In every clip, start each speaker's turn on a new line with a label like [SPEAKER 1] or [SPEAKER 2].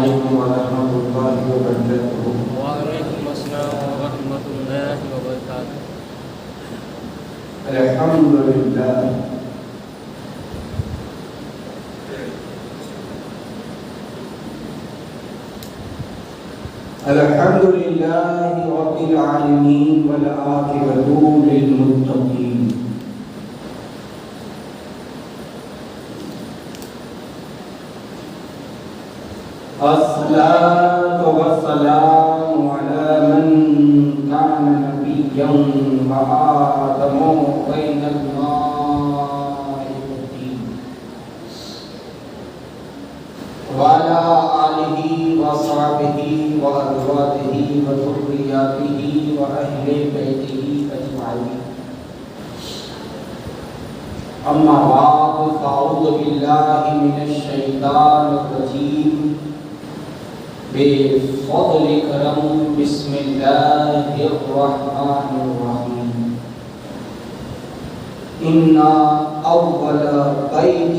[SPEAKER 1] علیکم ورحمۃ اللہ وبرکاتہ۔
[SPEAKER 2] وعلیکم السلام ورحمۃ اللہ وبرکاتہ۔
[SPEAKER 1] الحمدللہ الحمدللہ رب العالمین والعاقبۃ للمتقین۔ الصلاة والسلام على من كان نبيا وآدم بين الماء والطين، وعلى آله وصحبه وأزواجه وذرياته وأهل بيته أجمعين، أما بعد فأعوذ بالله من الشيطان الرجيم، بفضل کرم بسم اللہ الرحمن الرحیم۔ ان اول بیت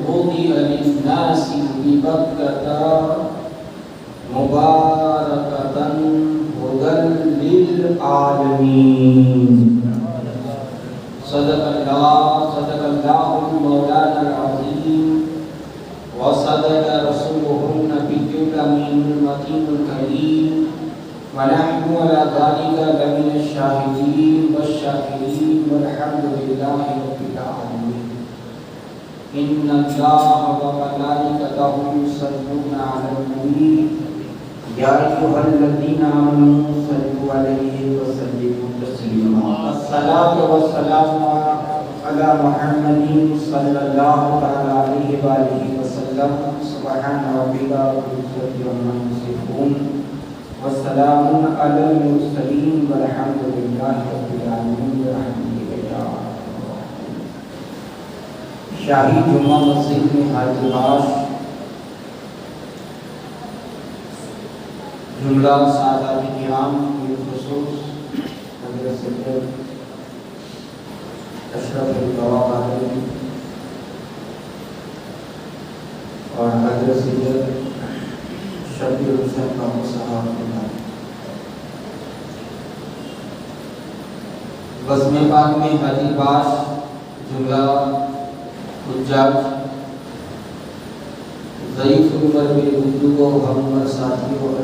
[SPEAKER 1] وضع للناس ببکۃ مبارکۃ ھدی للعالمین۔ صدق اللہ مولانا العظیم وصدق رسوله النبي الأمين المتين الكريم، ونحن على ذلك لمن الشاهدين والشاكرين، والحمد لله رب العالمين۔ إن الله وملائكته يصلون على النبي يا أيها الذين آمنوا صلوا عليه وسلموا تسليما۔ الصلاة والسلام على محمد صلی اللہ تعالی علیہ وآلہ وسلم۔ سبحان ربک رب العزۃ عما یصفون والسلام علی المرسلین والحمد للہ رب العالمین برحمتک یا ارحم الراحمین۔ شاہی جمعہ مسجد میں حاضر باش جملہ سادات کرام بالخصوص حضرت سید اشرف القواعد اور حضرت سید شبیر حسین کا مصحف بزم پاک میں حاضر باش جملہ حجاج ضعیف عمر میں بزرگوں ہم عمر ساتھیوں اور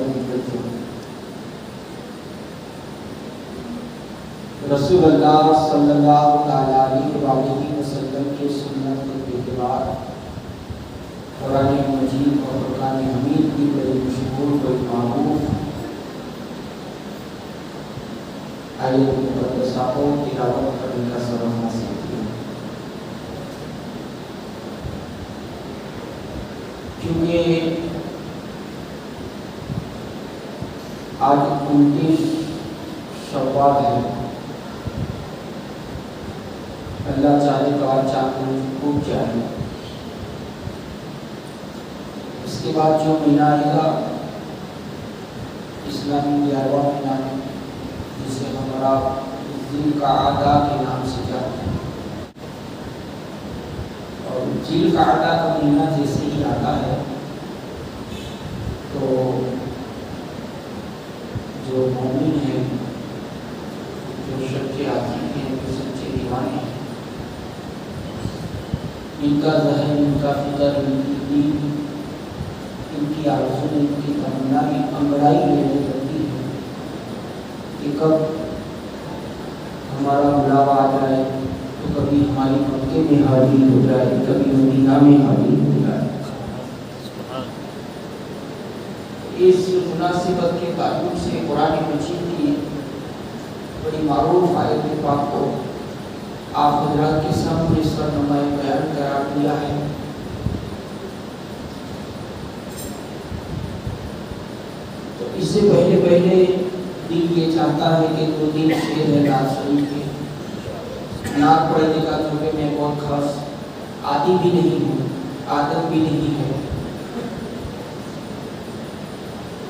[SPEAKER 1] رسول اللہ صلی اللہ علیہ وآلہ وسلم کے سنت کے اعتبار قرآن مجید اور قرآن حمید کی بڑی مشہور و معروف آیت مقدسہ کو تلاوت کرنے کا سبق حاصل کیا۔ کیونکہ آج 29 شوال ہے، اللہ چاہے تو آج چاند خوب جائے، اس کے بعد جو مہینہ آئے گا اسلامی 11واں مہینہ ہے، جسے ہمارا ذوالقعدہ کے نام سے جاتے ہیں، اور ذوالقعدہ کا مہینہ جیسے ہی آتا ہے تو جو مومن ہیں، جو سچے عاشق ہیں، جو سچے دیوانے ہیں، ان کا ذہن، ان کا فکر، ان کی دین، ان کی آرزو، ان کی تمنا میں انگڑائی لینے لگتی ہے کہ کب ہمارا بلاوا آ جائے، تو کبھی ہماری مکے میں حاضر ہو جائے، کبھی مدینہ میں حاضر ہو جائے۔ اس مناسبت کے تعلق سے قرآن مجید کی بڑی معروف آیت پاک کو آپ حضرات کے سامنے سرنمائے بیان قرار دیا ہے۔ تو اس سے پہلے دل یہ چاہتا ہے کہ 2 دن شعر ہے نعت شریف کے، نعت پڑھنے کا چونکہ میں بہت خاص عادی بھی نہیں ہوں، عادت بھی نہیں ہے،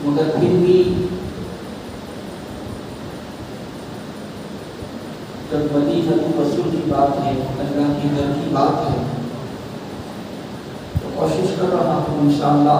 [SPEAKER 1] مگر پھر بھی جب مدینہ رسول کی بات ہے، اللہ کی گھر کی بات ہے، تو کوشش کر رہا ہوں انشاءاللہ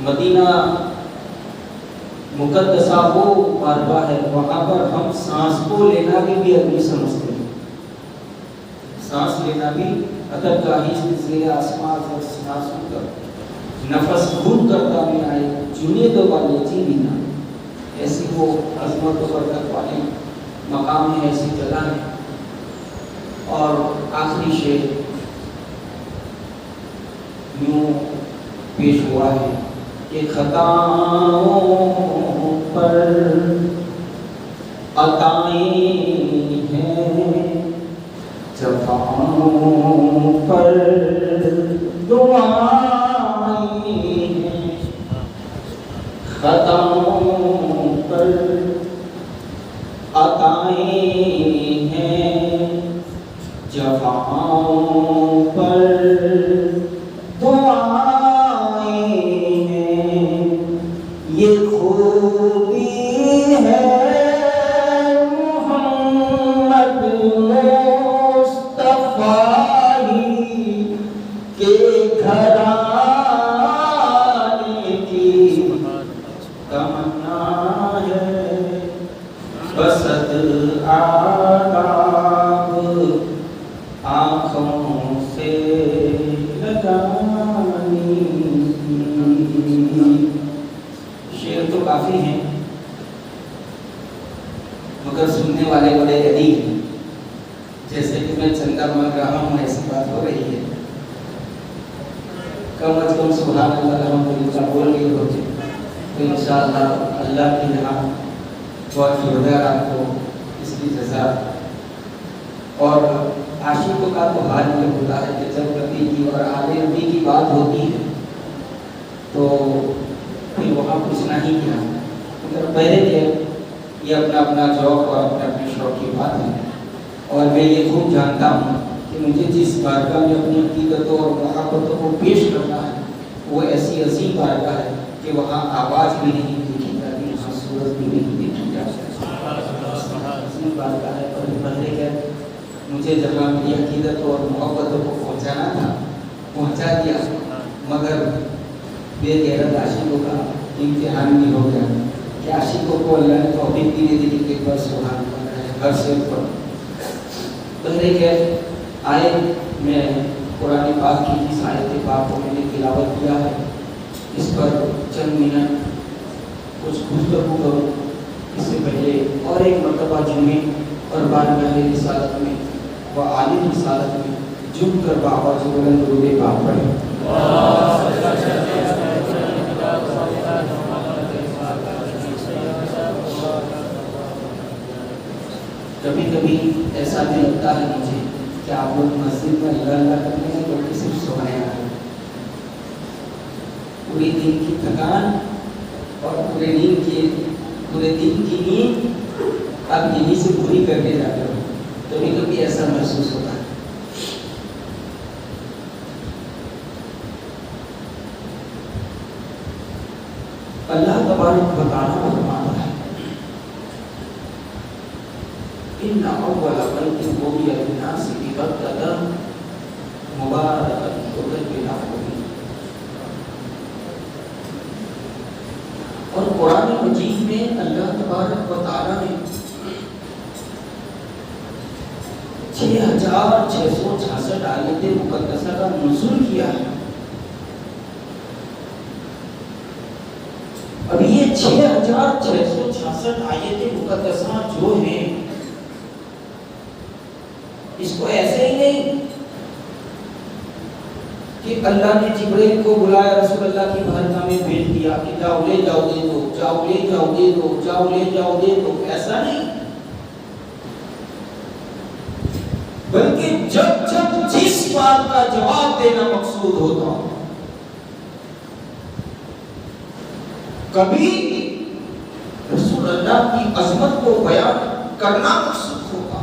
[SPEAKER 1] مدینہ مقدسہ وہ بارگاہ ہے، وہاں پر ہم سانس کو لینا بھی ادبی سمجھتے ہیں. سانس لینا بھی ادب کا ہی زیر آسمان اور سانسوں کا نفس خود کرتا میں آئے جنہیں تو والے جی بینا. ایسی وہ عظمت و برکت والی مقام ہے، ایسی جگہ ہے. اور آخری شعر یوں پیش ہوا ہے کہ خطاؤں پر عطائیں ہیں، جفاؤں پر دعائیں ہیں. خطاؤں پر عطائیں ہیں، جفاؤں پر دعائیں ہیں. یہ خوبی ہے محمد مصطفیٰ کے گھرانے کی تمنا ہے، بسد آداب آنکھوں سے لگانی. شعر تو کافی ہیں مگر سننے والے بڑے عدیب ہیں. جیسے کہ میں چندہ مانگ رہا ہوں ایسی بات ہو رہی ہے. کم از کم سبحان اللہ الحمدللہ بول گئے ہوتے تو انشاءاللہ اللہ کی یہاں بہت شکریہ آپ کو اس کی جزا. اور عاشقوں کا تو حال یہ ہوتا ہے کہ جب کبھی کی اور آل نبی کی بات ہوتی ہے تو پھر وہاں پوچھنا ہی کیا. مگر پہلے کہ یہ اپنا اپنا ذوق اور اپنے اپنے شوق کی بات ہے. اور میں یہ خوب جانتا ہوں کہ مجھے جس بارگاہ میں اپنی عقیدتوں اور محبتوں کو پیش کرنا ہے وہ ایسی عظیم بارگاہ ہے کہ وہاں آواز بھی نہیں دیکھی جاتی، وہاں صورت بھی نہیں دیکھی جاتی. عظیم بارگاہ ہے. اور پہلے کہ مجھے جہاں میری عقیدت اور محبتوں کو پہنچانا تھا پہنچا دیا، مگر بے غیرت عاشقوں کا امتحان بھی ہو گیا کہ عاشقوں کو اللہ نے توفیق بھی نہیں دی کہ ایک بار سبحان اللہ ہے ہر شعر پر. پہلے کہ آئے میں قرآن پاک کی جس آیت پاک کو میں نے تلاوت کیا ہے اس پر چند منٹ کچھ گفتگو کروں. اس سے پہلے اور ایک مرتبہ جمعے اور بارگاہ رسالت میں و عالم رسالت میں جھک کر بآواز بلند درود پاک پڑھیں. کبھی کبھی ایسا بھی لگتا ہے مجھے کہ آپ لوگ مسجد میں اللہ اللہ کرتے ہیں تو صرف سونے آ رہے ہیں. پورے دن کی تھکان اور پورے دن کی نیند آپ یہیں سے پوری کرنے جاتے ہو. کبھی کبھی ایسا محسوس ہوتا ہے. اللہ تبارک و تعالیٰ فرماتا ہے ان اول بیت وضع للناس ببکۃ مبارکۃ ھدی للعالمین. اور قرآن مجید میں اللہ تبارک و تعالیٰ نے 6666 آیت مقدسہ کا نزول کیا ہے. اب یہ 6666 آیت مقدسہ جو ہیں اس کو ایسے ہی نہیں کہ اللہ نے جبرائیل کو بلایا رسول اللہ کی بارگاہ میں بھیج دیا کہ جاؤ لے جاؤ دے دو، جاؤ لے جاؤ دے دو، جاؤ لے جاؤ دے دو. ایسا نہیں، بلکہ جب جب جس بات کا جواب دینا مقصود ہوتا، کبھی رسول اللہ کی عظمت کو بیان کرنا مقصود ہوگا،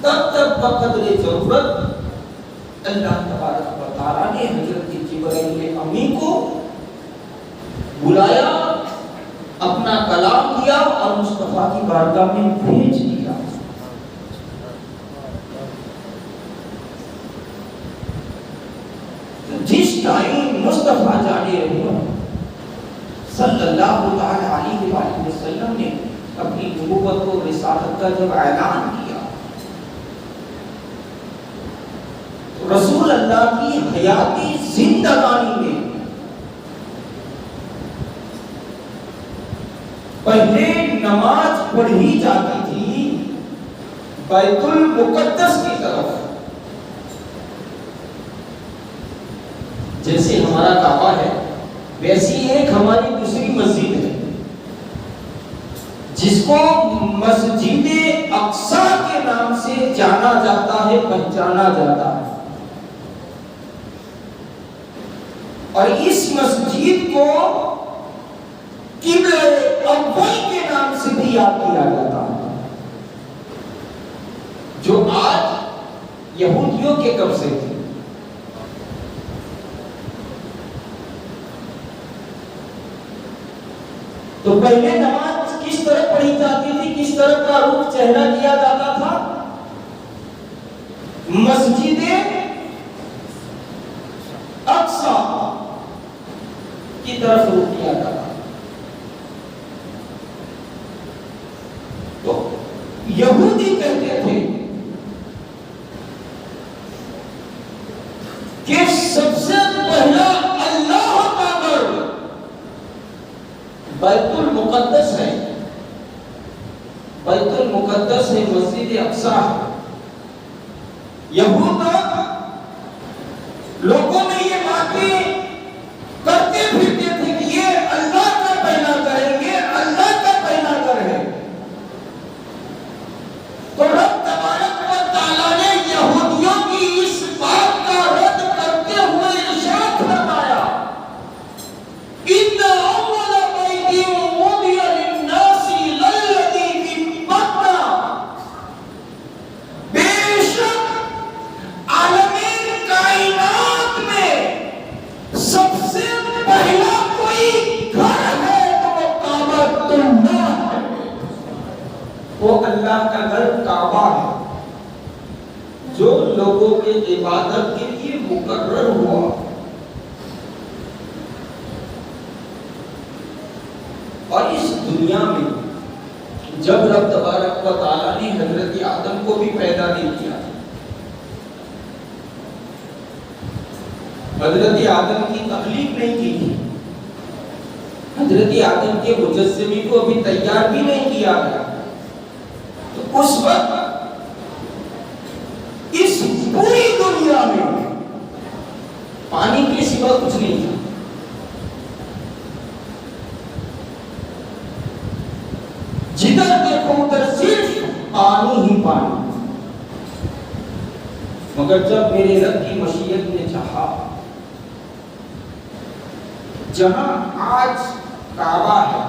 [SPEAKER 1] تب تک بقدر ضرورت اللہ تبارک و تعالیٰ نے حضرت جبرائیل امین کو بلایا، اپنا کلام دیا اور مصطفیٰ کی بارگاہ میں بھیج دیا. جس ٹائم مصطفیٰ جانے صلی اللہ تعالی علیہ وآلہ وسلم نے اپنی نبوت و رسالت کا جب اعلان کیا، تو رسول اللہ کی حیاتی زندگانی میں پہلے نماز پڑھی جاتی تھی بیت المقدس کی طرف، جیسے ہمارا کعبہ ہے ویسی ایک ہماری دوسری مسجد ہے جس کو مسجد اقصی کے نام سے جانا جاتا ہے، پہچانا جاتا ہے، اور اس مسجد کو قبلہ اول کے نام سے بھی یاد کیا جاتا ہے، جو آج یہودیوں کے قبضے تھے۔ تو پہلے نماز کس طرح پڑھی جاتی تھی، کس طرح کا رخ چہرہ کیا جاتا تھا؟ مسجد اقصی کی طرف رخ کیا جاتا تھا۔ تو یہودی کہتے تھے کہ سب سے پہلا اللہ کا گھر بیت المقدس ہے، بیت المقدس ہے، مسجد اقصی ہے۔ یہود لوگوں میں یہ باتیں کرتے پھرتے تھے کہ یہ اللہ کا پہلا گھر ہے، یہ اللہ کا پہلا گھر ہے۔ تو رب تبارک و تعالیٰ نے یہودیوں کی اس بات کا رد کرتے ہوئے ارشاد فرمایا، وہ اللہ کا گھر کعبہ ہے جو لوگوں کے عبادت کے لیے مقرر ہوا۔ اور اس دنیا میں جب رب تبارک و تعالیٰ نے حضرت آدم کو بھی پیدا نہیں کیا، حضرت آدم کی تخلیق نہیں کی تھی، حضرت آدم کے مجسمے کو ابھی تیار بھی نہیں کیا گیا، تو اس وقت اس پوری دنیا میں پانی کے سوا کچھ نہیں تھا۔ جدھر دیکھو ادھر صرف پانی ہی پانی۔ مگر جب میرے رب کی مشیت نے چاہا، جہاں آج کعبہ ہے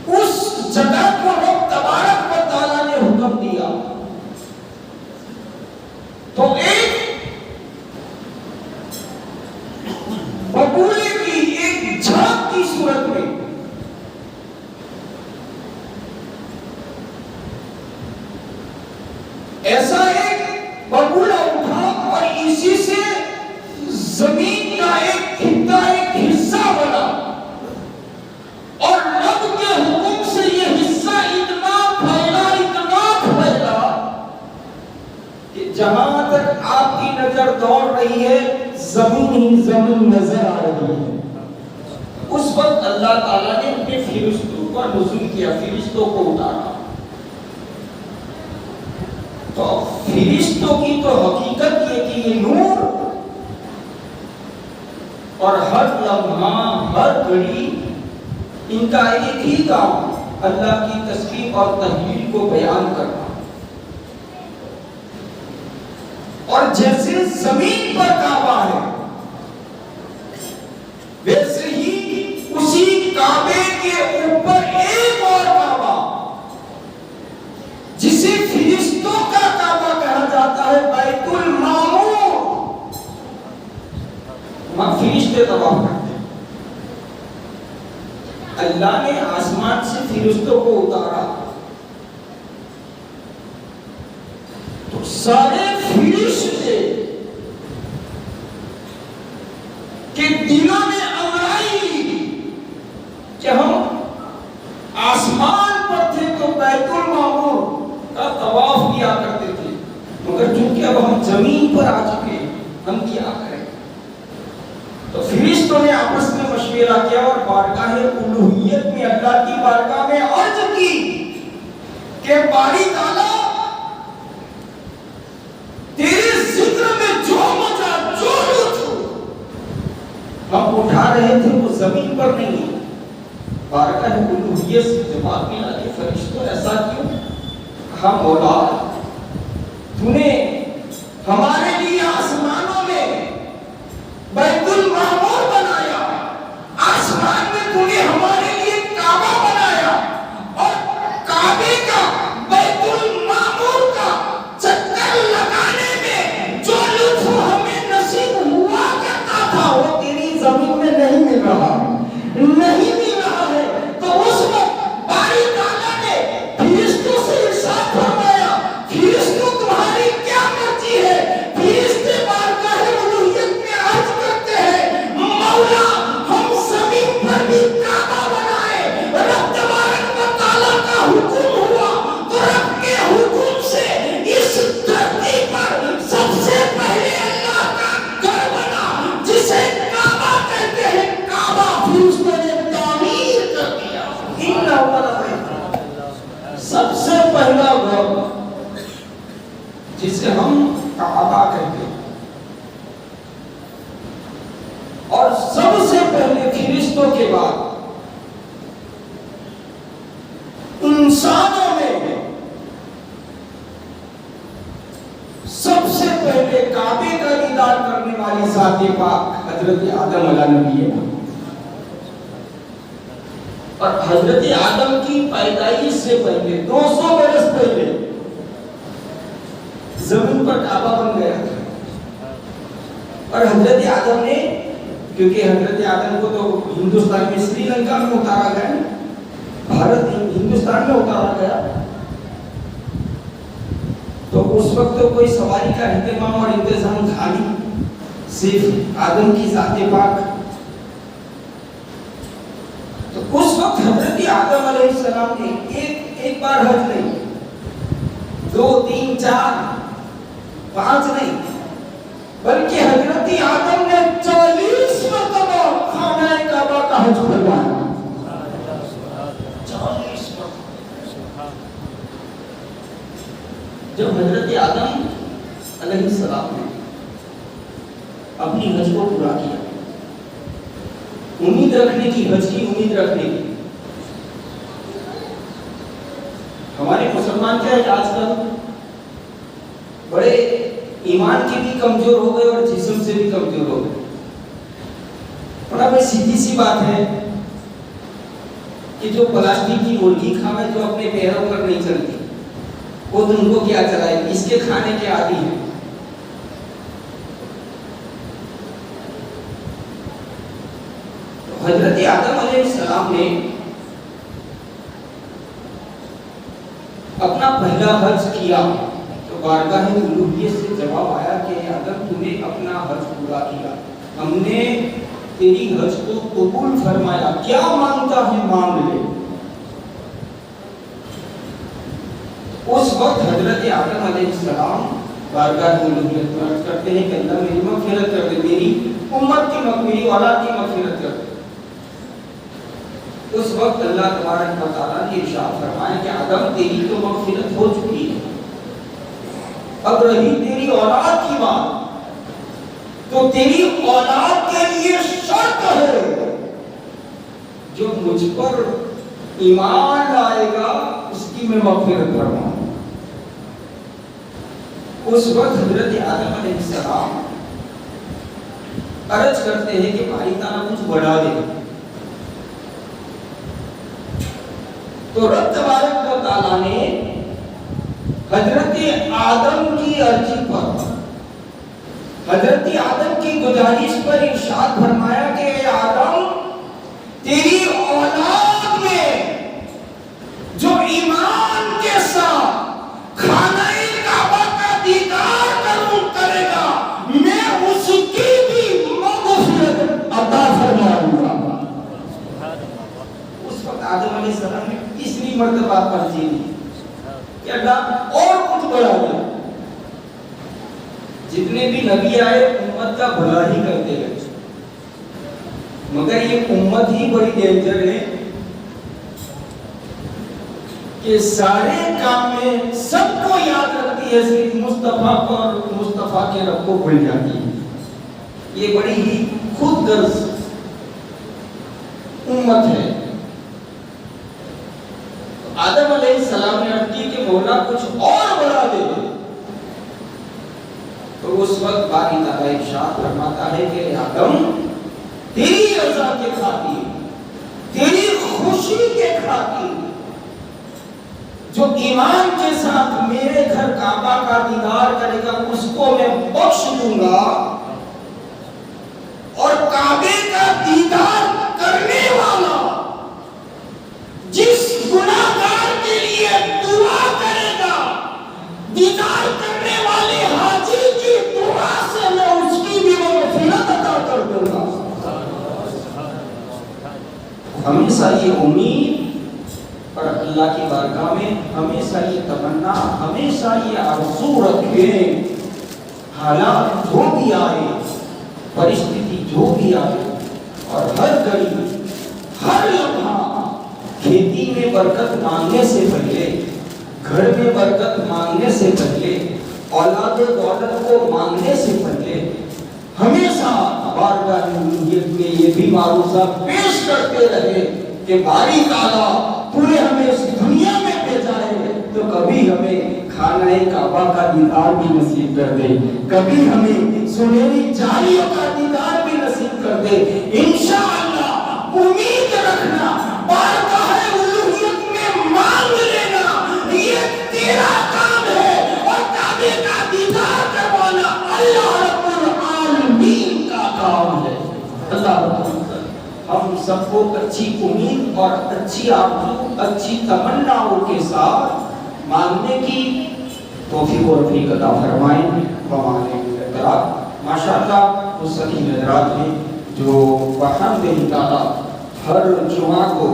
[SPEAKER 1] اس جگہ کو رب تبارک و تعالیٰ نے حکم دیا، تو ایک ببولے کی ایک جھاگ کی صورت میں ایسا ایک ببولا اٹھا اور اسی سے زمین کا ایک خطہ، ایک حصہ بنا، اور رب کے حکم سے یہ حصہ اتنا پھیلا کہ جہاں تک آپ کی نظر دوڑ رہی ہے زمین ہی زمین نظر آ رہی ہے۔ اس وقت اللہ تعالیٰ نے اپنے فرشتوں پر نزول کیا، فرشتوں کو اتارا۔ تو فرشتوں کی تو حقیقت یہ کہ یہ نور اور ہر لمحہ ہر گھڑی ان کا ایک ہی کام اللہ کی تسبیح اور تحلیل کو بیان کرنا۔ اور جیسے زمین پر کعبہ ہے ویسے ہی اسی کعبے کے اوپر ایک اور کعبہ جسے فرشتوں کا کعبہ کہا جاتا ہے، بیت المعمور، وہاں فرشتے طواف کرتے ہیں۔ اللہ نے آسمان سے فرشتوں کو اتارا تو سارے فرشتے ہم کیا کریں؟ تو فرشتوں نے آپس میں مشورہ کیا اور بارگاہ الوہیت میں اللہ کی بارگاہ میں عرض کی کہ باری تعالیٰ تیرے ذکر میں جو مزہ جو لطف ہم اٹھا رہے تھے وہ زمین پر نہیں ہے۔ بارگاہ الوہیت سے جواب ملا کہ فرشتوں ایسا کیوں؟ کہا مولا تو نے ہمارے لیے آسمانوں میں بیت المعمور بنایا، آسمان میں تو نے ہمارے لیے کعبہ بنایا، اور کعبے کا بیت المعمور کا چکر لگانے میں جو لطف ہمیں نصیب ہوا کرتا تھا وہ تیری زمین میں نہیں مل رہا ہے۔ تو اس وقت باری تعالیٰ نے فرشتوں سے ارشاد فرمایا، فرشتوں تمہاری کیا مرضی ہے؟ فرشتے بارگاہ الوہیت میں عرض کرتے ہیں مولا ہم زمین پر بھی کعبہ بنائے۔ رب تبارک و تعالیٰ کا حکم ہوا تو رب کے حکم سے اس دھرتی پر سب سے پہلے اللہ کا گھر بنا جسے کعبہ کہتے ہیں۔ کعبہ فرشتوں نے تعمیر کر دیا۔ سب سے پہلا گھر جسے ہم کعبہ کہتے ہیں، اور سب سے پہلے فرشتوں کے بعد انسانوں میں سب سے پہلے کعبے کا دیدار کرنے والی ذات پاک حضرت آدم علیہ نبی ہے۔ اور حضرت آدم کی پیدائش سے پہلے 200 برس پہلے زمین پر کعبہ بن گیا تھا، اور حضرت آدم نے، کیونکہ حضرت آدم کو تو ہندوستان میں سری لنکا میں اتارا گیا، بھارت ہندوستان میں اتارا گیا، تو اس وقت تو کوئی سواری کا اہتمام اور انتظام تھا نہیں، صرف آدم کی ذات پاک۔ تو اس وقت حضرت آدم علیہ السلام نے ایک بار حج نہیں، 2 3 4 5 نہیں، بلکہ حضرت آدم نے 40 مرتبہ خانہ کعبہ کا حج کروایا۔ 40 مرتبہ جب حضرت آدم علیہ السلام نے اپنی حج کو پورا کیا، امید رکھنے کی، حج کی امید رکھنے کی، ہمارے مسلمان کیا ہے آج کل بڑے ایمان کے بھی کمزور ہو گئے اور جسم سے بھی کمزور ہو گئے۔ بڑا بھائی سیدھی سی بات ہے کہ جو پلاسٹک کی مرغی کھاوے جو اپنے پیروں پر نہیں چلتی وہ تم کو کیا چلائے گی، اس کے کھانے کے عادی ہیں۔ حضرت آدم علیہ السلام نے اپنا پہلا حج کیا تو بارگاہ الوہیت سے جواب آیا کہ آدم تو نے اپنا حج پورا کیا، ہم نے تیری حج کو قبول فرمایا، کیا مانگتا ہے مانگ لے۔ اس وقت حضرت آدم علیہ السلام بارگاہ الوہیت میں عرض کرتے ہیں کہ اللہ میری مغفرت کر دے، میری امت کی مغفرت، میری اولاد کی مغفرت کر دے۔ اس وقت اللہ تبارک و تعالیٰ نے ارشاد فرمایا کہ آدم تیری تو مغفرت ہو چکی ہے، اب رہی تیری اولاد کی بات، تو تیری اولاد کے لیے شرط ہے جو مجھ پر ایمان لائے گا اس کی میں مغفرت فرماؤں۔ اس وقت حضرت آدم علیہ السلام عرض کرتے ہیں کہ باری تعالیٰ کچھ بڑھا دے، تو رب تبارک و تعالیٰ نے حضرت آدم کی عرضی پر، حضرت آدم کی گزارش پر ارشاد فرمایا کہ اے آدم تیری اولاد میں جو ایمان کے ساتھ خانہ کعبہ کا دیدار کرے گا میں اس کی بھی مغفرت عطا فرماؤں گا۔ اس وقت آدم علیہ السلام نے تیسری مرتبہ عرضی دی کہ اللہ اور کچھ بڑھا دے، جتنے جتنے بھی نبی آئے امت کا بھلا ہی کرتے گئے، مگر یہ امت ہی بڑی ڈینجر ہے کہ سارے کام میں سب کو یاد رکھتی ہے، صرف مصطفیٰ کو اور مصطفیٰ کے رب کو بھول جاتی ہے۔ یہ بڑی ہی خود غرض امت ہے۔ آدم علیہ السلام نے عرض کی کہ مولا کچھ اور بڑھا دے، تو اس وقت باری تعالیٰ ارشاد فرماتا ہے کہ آدم تیری رضا کے خاطر، تیری خوشی کے خاطر جو ایمان کے ساتھ میرے گھر کعبہ کا دیدار کرے گا اس کو میں بخش دوں گا، اور کعبے کا دیدار کرنے والا جس گناہگار کے لیے دعا کرے گا، دیدار کرنے والے حاجی کی دعا سے میں اس کی بھی مغفرت عطا کر دوں گا۔ ہمیشہ یہ امید اور اللہ کی بارگاہ میں ہمیشہ یہ تمنا، ہمیشہ یہ آرزو رکھیں، حالات جو بھی آئے، پرستھتی جو بھی آئے، اور ہر گھڑی ہر لمحہ کھیتی میں برکت مانگنے سے پہلے، گھر میں برکت مانگنے سے پہلے، اولاد دولت کو مانگنے سے پہلے ہمیشہ بارگاہ الوہیت میں یہ بھی معروضہ پیش کرتے رہے کہ باری تعالیٰ تو نے ہمیں اس دنیا میں بھیجا ہے تو کبھی ہمیں خانہ کعبہ کا دیدار بھی نصیب کر دے، کبھی ہمیں سنہری جاریوں کا دیدار بھی نصیب کر دے۔ انشاءاللہ امید رکھنا، بارگاہ الوہیت میں مانگ لینا، یہ تیرا کام ہے، اور کعبے کا دیدار کروانا اللہ رب العالمین کا کام ہے۔ اللہ ہم سب کو اچھی امید اور اچھی آرزو، اچھی تمناؤں کے ساتھ مانگنے کی توفیق اور توفیق عطا فرمائیں۔ ہمارے احترام ماشاءاللہ وہ سبھی حضرات ہیں جو بحمدہ تعالیٰ ہر جمعہ کو